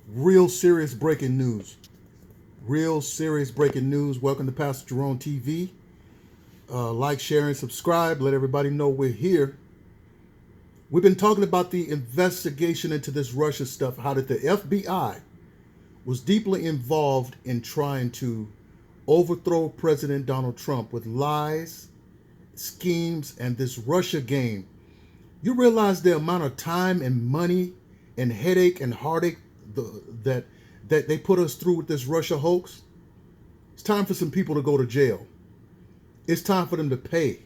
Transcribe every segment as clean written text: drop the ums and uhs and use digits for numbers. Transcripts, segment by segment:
Real serious breaking news. Real serious breaking news. Welcome to Pastor Jerome TV. Like, share, and subscribe. Let everybody know we're here. We've been talking about the investigation into this Russia stuff, how that the FBI was deeply involved in trying to overthrow President Donald Trump with lies, schemes, and this Russia game. You realize the amount of time and money and headache and heartache that they put us through with this Russia hoax? It's time for some people to go to jail. It's time for them to pay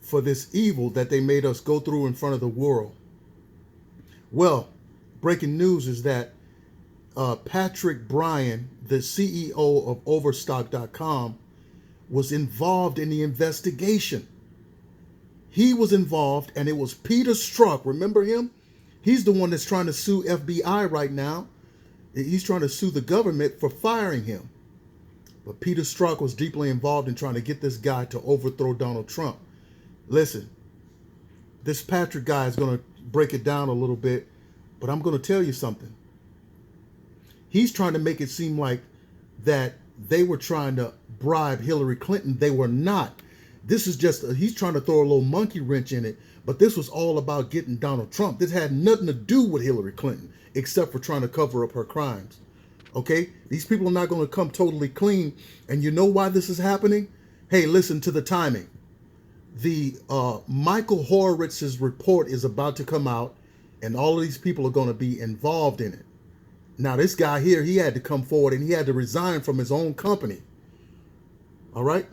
for this evil that they made us go through in front of the world. Well, breaking news is that Patrick Bryan, the CEO of Overstock.com, was involved in the investigation. He was involved, and it was Peter Strzok. Remember him? He's the one that's trying to sue FBI right now. He's trying to sue the government for firing him. But Peter Strzok was deeply involved in trying to get this guy to overthrow Donald Trump. Listen, this Patrick guy is going to break it down a little bit, but I'm going to tell you something. He's trying to make it seem like that they were trying to bribe Hillary Clinton. They were not. This is just, he's trying to throw a little monkey wrench in it, but this was all about getting Donald Trump. This had nothing to do with Hillary Clinton, except for trying to cover up her crimes. Okay? These people are not going to come totally clean. And you know why this is happening? Hey, listen to the timing. The Michael Horowitz's report is about to come out, and all of these people are going to be involved in it. Now, this guy here, he had to come forward, and he had to resign from his own company. All right?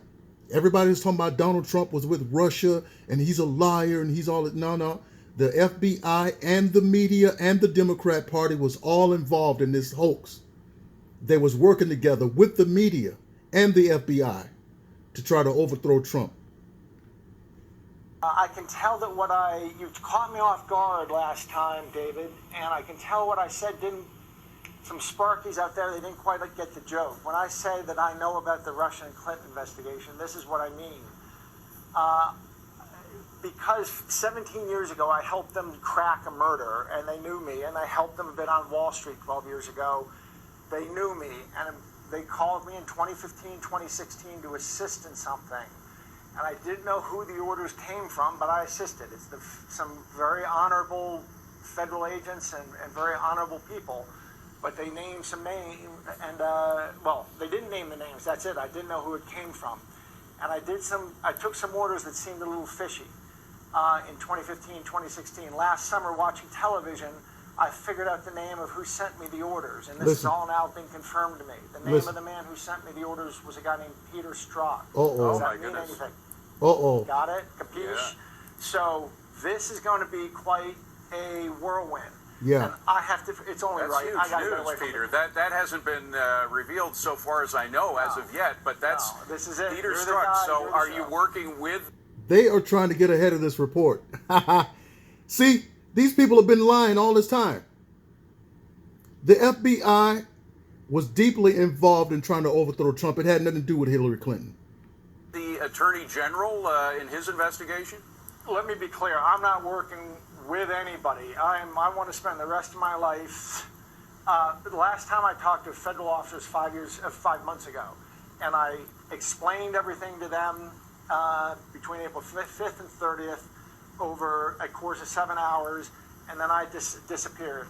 Everybody was talking about Donald Trump was with Russia, and he's a liar, and he's all... No. The FBI and the media and the Democrat Party was all involved in this hoax. They was working together with the media and the FBI to try to overthrow Trump. I can tell that you caught me off guard last time, David, and I can tell what I said some Sparkies out there, they didn't quite get the joke. When I say that I know about the Russia and Clinton investigation, this is what I mean. Because 17 years ago, I helped them crack a murder, and they knew me, and I helped them a bit on Wall Street 12 years ago. They knew me, and they called me in 2015, 2016 to assist in something. And I didn't know who the orders came from, but I assisted. It's some very honorable federal agents and very honorable people. But they named some names, and well, they didn't name the names. That's it. I didn't know who it came from, and I took some orders that seemed a little fishy in 2015, 2016. Last summer, watching television, I figured out the name of who sent me the orders, and this has all now been confirmed to me. The name of the man who sent me the orders was a guy named Peter Strzok. Does that mean anything? Got it? Capiche? Yeah. So this is going to be quite a whirlwind. Yeah. And I have to, it's only that's right. Huge I got to news, get away from Peter. it. That hasn't been revealed so far as I know as of yet, but that's this is it. Peter Strzok. So are you working with... They are trying to get ahead of this report. See, these people have been lying all this time. The FBI was deeply involved in trying to overthrow Trump. It had nothing to do with Hillary Clinton. The Attorney General in his investigation? Let me be clear. I'm not working with anybody. I want to spend the rest of my life. The last time I talked to federal officers 5 months ago, and I explained everything to them between April 5th and 30th over a course of 7 hours, and then I disappeared.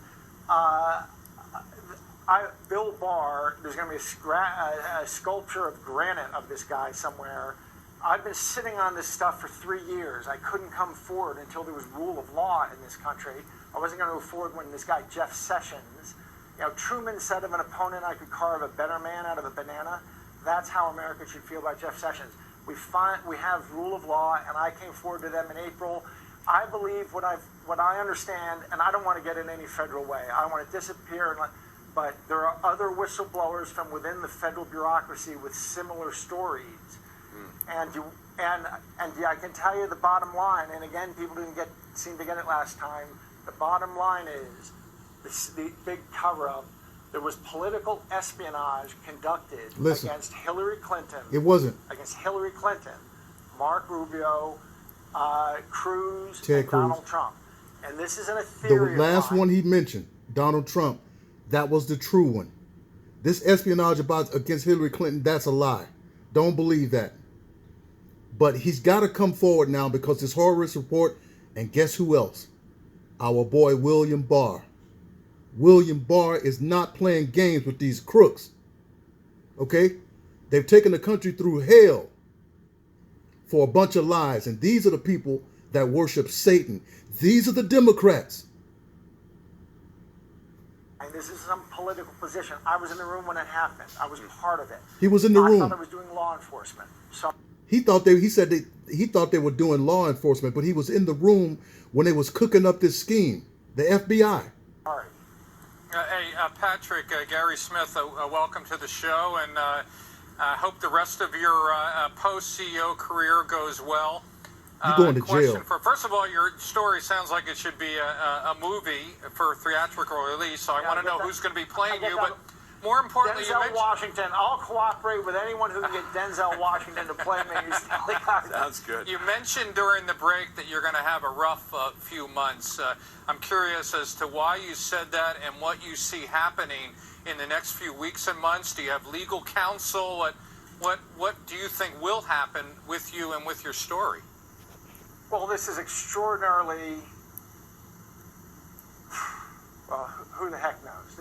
Bill Barr, there's going to be a sculpture of granite of this guy somewhere. I've been sitting on this stuff for 3 years. I couldn't come forward until there was rule of law in this country. I wasn't going to go forward when this guy, Jeff Sessions, Truman said of an opponent, I could carve a better man out of a banana. That's how America should feel about Jeff Sessions. We have rule of law, and I came forward to them in April. I believe what I understand, and I don't want to get in any federal way. I want to disappear, but there are other whistleblowers from within the federal bureaucracy with similar stories. And I can tell you the bottom line, and again, people didn't seem to get it last time. The bottom line is the big cover-up. There was political espionage conducted against Hillary Clinton. It wasn't. Against Hillary Clinton, Mark Rubio, Cruz, Ted and Cruz. Donald Trump. And this isn't a theory. The last one he mentioned, Donald Trump. That was the true one. This espionage against Hillary Clinton, that's a lie. Don't believe that. But he's got to come forward now because this horror risk report, and guess who else? Our boy William Barr. William Barr is not playing games with these crooks. Okay? They've taken the country through hell for a bunch of lies. And these are the people that worship Satan. These are the Democrats. And this is some political position. I was in the room when it happened. I was part of it. He was in the room. I thought I was doing law enforcement. So he thought they were doing law enforcement, but he was in the room when they was cooking up this scheme. The FBI. sorry. Patrick, Gary Smith, welcome to the show, and I hope the rest of your post-CEO career goes well. You're going to jail. First of all, your story sounds like it should be a movie for theatrical release, so I want to know who's going to be playing you, but more importantly, Denzel Washington. I'll cooperate with anyone who can get Denzel Washington to play me. Sounds good. You mentioned during the break that you're going to have a rough few months. I'm curious as to why you said that and what you see happening in the next few weeks and months. Do you have legal counsel? What do you think will happen with you and with your story? Well, this is extraordinarily. Well, who the heck knows?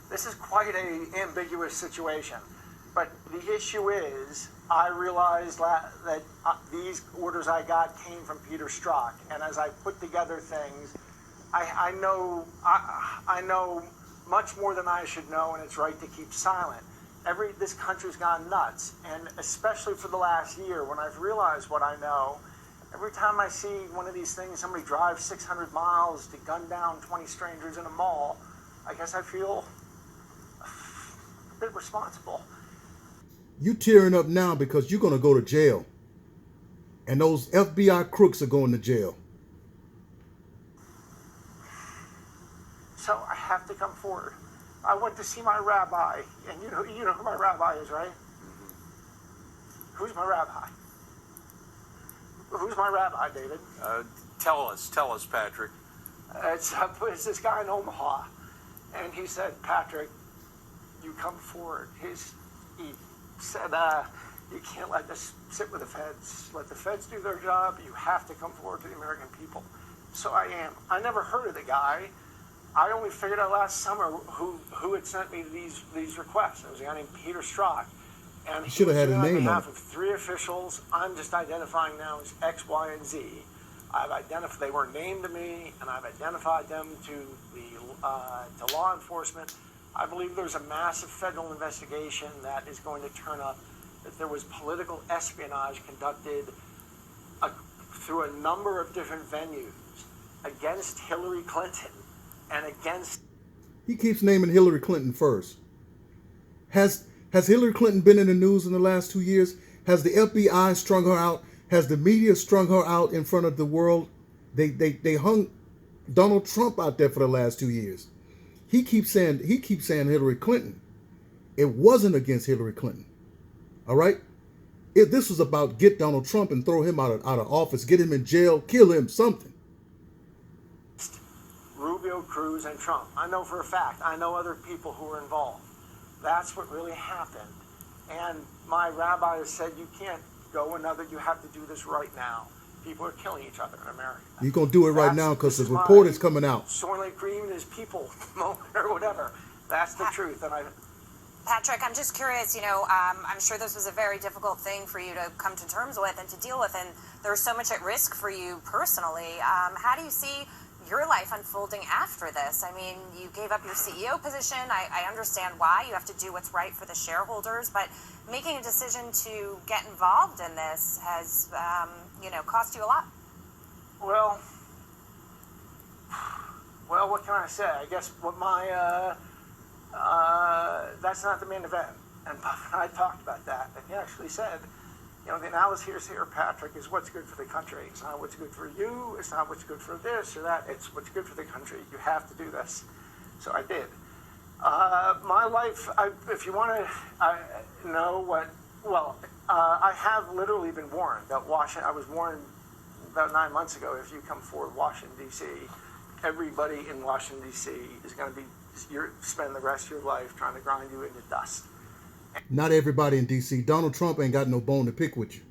This is quite an ambiguous situation. But the issue is, I realized that these orders I got came from Peter Strzok, and as I put together things, I know much more than I should know, and it's right to keep silent. This country's gone nuts, and especially for the last year, when I've realized what I know. Every time I see one of these things, somebody drives 600 miles to gun down 20 strangers in a mall, I guess I feel a bit responsible. You tearing up now because you're going to go to jail. And those FBI crooks are going to jail. So I have to come forward. I went to see my rabbi, and you know who my rabbi is, right? Mm-hmm. Who's my rabbi? Who's my rabbi, David? Tell us, Patrick. It's this guy in Omaha, and he said, Patrick, you come forward. He said, you can't let this sit with the feds. Let the feds do their job. You have to come forward to the American people. So I am. I never heard of the guy. I only figured out last summer who had sent me these requests. It was a guy named Peter Strzok. And he should have had a name on behalf of 3 officials. I'm just identifying now as X, Y, and Z. They were named to me, and I've identified them to law enforcement. I believe there's a massive federal investigation that is going to turn up that there was political espionage conducted through a number of different venues against Hillary Clinton and against. He keeps naming Hillary Clinton first. Has Hillary Clinton been in the news in the last 2 years? Has the FBI strung her out? Has the media strung her out in front of the world? They hung Donald Trump out there for the last 2 years. He keeps saying Hillary Clinton. It wasn't against Hillary Clinton. All right? This was about get Donald Trump and throw him out of office, get him in jail, kill him, something. Rubio, Cruz, and Trump. I know for a fact. I know other people who were involved. That's what really happened. And my rabbi has said, you can't go another, you have to do this right now. People are killing each other in America. You're going to do it right now because the report is coming out. Soylent Green is people moment or whatever. That's the truth. And Patrick, I'm just curious, I'm sure this was a very difficult thing for you to come to terms with and to deal with, and there's so much at risk for you personally. How do you see your life unfolding after this? I mean, you gave up your CEO position. I understand why. You have to do what's right for the shareholders, but making a decision to get involved in this has, cost you a lot. Well, what can I say? I guess what that's not the main event. And Buff and I talked about that. And he actually said, the analysis here, Patrick, is what's good for the country. It's not what's good for you. It's not what's good for this or that. It's what's good for the country. You have to do this. So I did. My life, if you want to know what, I have literally been warned that I was warned about 9 months ago, if you come forward Washington, D.C., everybody in Washington, D.C. is going to be you spend the rest of your life trying to grind you into dust. Not everybody in D.C. Donald Trump ain't got no bone to pick with you.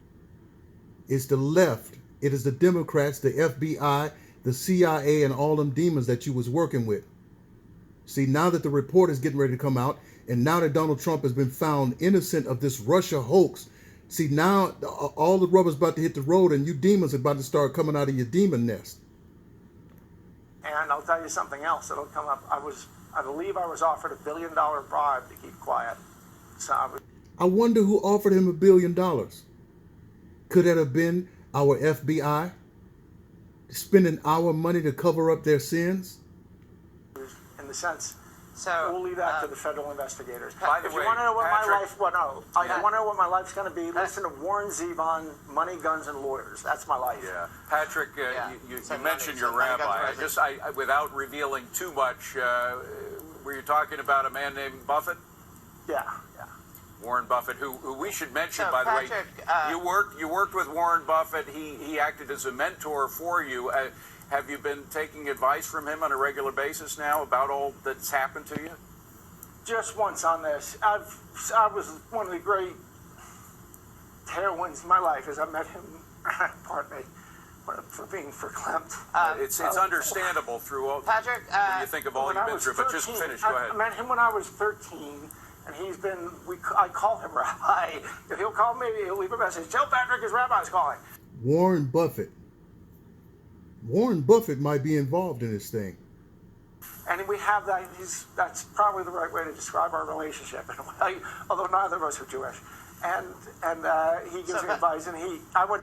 It's the left. It is the Democrats, the FBI, the CIA, and all them demons that you was working with. See, now that the report is getting ready to come out, and now that Donald Trump has been found innocent of this Russia hoax, see, now all the rubber's about to hit the road, and you demons are about to start coming out of your demon nest. And I'll tell you something else that'll come up. I believe I was offered $1 billion bribe to keep quiet. So I wonder who offered him $1 billion. Could it have been our FBI spending our money to cover up their sins? in the sense, So we'll leave that to the federal investigators. By the If way, you want to know what Patrick- my life, well, no, I want to know what my life's going to be. Listen to Warren Zevon, Money, Guns, and Lawyers. That's my life. Yeah, Patrick, Yeah. you Some mentioned money, your some money got rabbi. present. Without revealing too much, were you talking about a man named Buffett? Yeah, yeah. Warren Buffett, who we should mention, So, by the way, Patrick, you worked with Warren Buffett. He acted as a mentor for you. Have you been taking advice from him on a regular basis now about all that's happened to you? Just once on this. I was one of the great tailwinds in my life as I met him. Pardon me for being verklempt. It's understandable through all, Patrick, when you think of all When you've I been was through. But just 13, finish. Go ahead. I met him when I was 13, and he's been. I call him Rabbi. If he'll call me, he'll leave a message. Tell Patrick his rabbi's calling. Warren Buffett. Warren Buffett might be involved in this thing. And we have that. That's probably the right way to describe our relationship in a way. Although neither of us are Jewish, and he gives me advice, and I would.